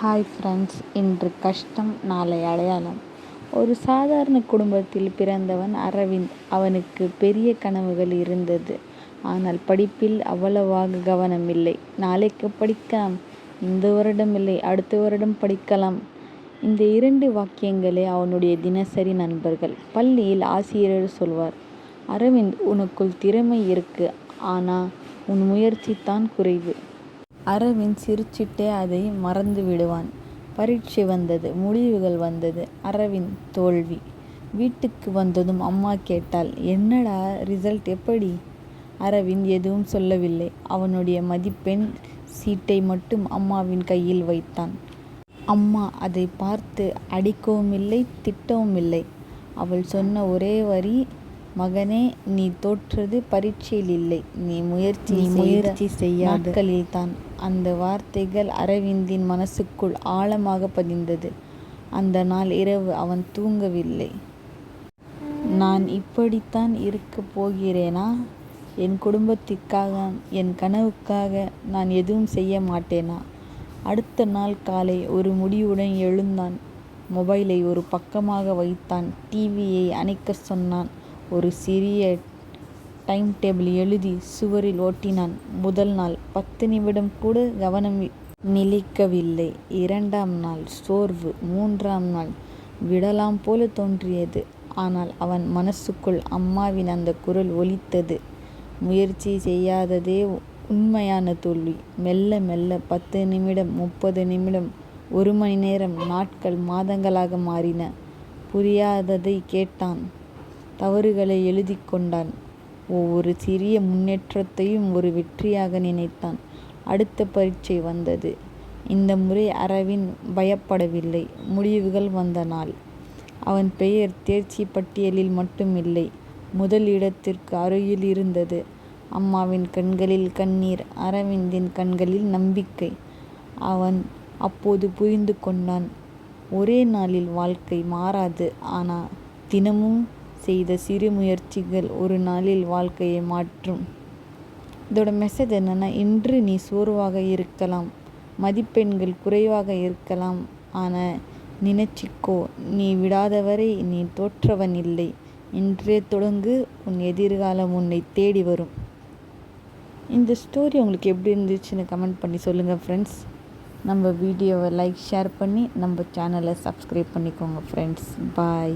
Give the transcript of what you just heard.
Hi friends, இன்று கஷ்டம் நாளை அடையாளம். ஒரு சாதாரண குடும்பத்தில் பிறந்தவன் அரவிந்த். அவனுக்கு பெரிய கனவுகள் இருந்தது. ஆனால் படிப்பில் அவ்வளவாக கவனம் இல்லை. நாளைக்கு படிக்கலாம், இந்த வருடம் இல்லை, அடுத்த வருடம் படிக்கலாம். இந்த 2 வாக்கியங்களே அவனுடைய தினசரி நண்பர்கள். பள்ளியில் ஆசிரியர் சொல்வார், அரவிந்த், உனக்குள் திறமை இருக்கு, ஆனால் உன் முயற்சி தான் குறைவு. அரவிந்த் சிரிச்சிட்டே அதை மறந்து விடுவான். பரீட்சை வந்தது, முடிவுகள் வந்தது. அரவிந்த் தோல்வி. வீட்டுக்கு வந்ததும் அம்மா கேட்டாள், என்னடா ரிசல்ட் எப்படி? அரவிந்த் எதுவும் சொல்லவில்லை. அவனுடைய மதிப்பெண் சீட்டை மட்டும் அம்மாவின் கையில் வைத்தான். அம்மா அதை பார்த்து அடிக்கவும் இல்லை, திட்டவும் இல்லை. அவள் சொன்ன ஒரே வரி, மகனே, நீ தோற்றது பரீட்சையில் இல்லை, நீ முயற்சி செய்யாத நாட்களில்தான். அந்த வார்த்தைகள் அரவிந்தின் மனசுக்குள் ஆழமாக பதிந்தது. அந்த நாள் இரவு அவன் தூங்கவில்லை. நான் இப்படித்தான் இருக்கப் போகிறேனா? என் குடும்பத்திற்காக, என் கனவுக்காக நான் எதுவும் செய்ய மாட்டேனா? அடுத்த நாள் காலை ஒரு முடிவுடன் எழுந்தான். மொபைலை ஒரு பக்கமாக வைத்தான். டிவியை அணைக்க சொன்னான். ஒரு சிறிய டைம் டேபிள் எழுதி சுவரில் ஒட்டினான். முதல் நாள் 10 நிமிடம் கூட கவனம் நிலைக்கவில்லை. 2ஆம் நாள் சோர்வு. 3ஆம் நாள் விடலாம் போல தோன்றியது. ஆனால் அவன் மனசுக்குள் அம்மாவின் அந்த குரல் ஒலித்தது, முயற்சி செய்யாததே உண்மையான தோல்வி. மெல்ல மெல்ல 10 நிமிடம், 30 நிமிடம், 1 மணி நேரம், நாட்கள் மாதங்களாக மாறின. புரியாததை கேட்டான், தவறுகளை எழுதி கொண்டான். ஒவ்வொரு சிறிய முன்னேற்றத்தையும் ஒரு வெற்றியாக நினைத்தான். அடுத்த பரீட்சை வந்தது. இந்த முறை அரவிந்த் பயப்படவில்லை. முடிவுகள் வந்த நாள். அவன் பெயர் தேர்ச்சி பட்டியலில் மட்டும் இல்லை, முதல் இடத்திற்கு அருகில் இருந்தது. அம்மாவின் கண்களில் கண்ணீர், அரவிந்தின் கண்களில் நம்பிக்கை. அவன் அப்போது புரிந்து கொண்டான், ஒரே நாளில் வாழ்க்கை மாறாது, ஆனால் தினமும் செய்த சிறு முயற்சிகள் ஒரு நாளில் வாழ்க்கையை மாற்றும். இதோட மெசேஜ் என்னென்னா, இன்று நீ சோர்வாக இருக்கலாம், மதிப்பெண்கள் குறைவாக இருக்கலாம், ஆனால் நினைச்சிக்கோ, நீ விடாதவரை நீ தோற்றவன் இல்லை. இன்றே தொடங்கு, உன் எதிர்காலம் உன்னை தேடி வரும். இந்த ஸ்டோரி உங்களுக்கு எப்படி இருந்துச்சுன்னு கமெண்ட் பண்ணி சொல்லுங்கள் ஃப்ரெண்ட்ஸ். நம்ம வீடியோவை லைக், ஷேர் பண்ணி நம்ம சேனலை சப்ஸ்கிரைப் பண்ணிக்கோங்க ஃப்ரெண்ட்ஸ். பாய்.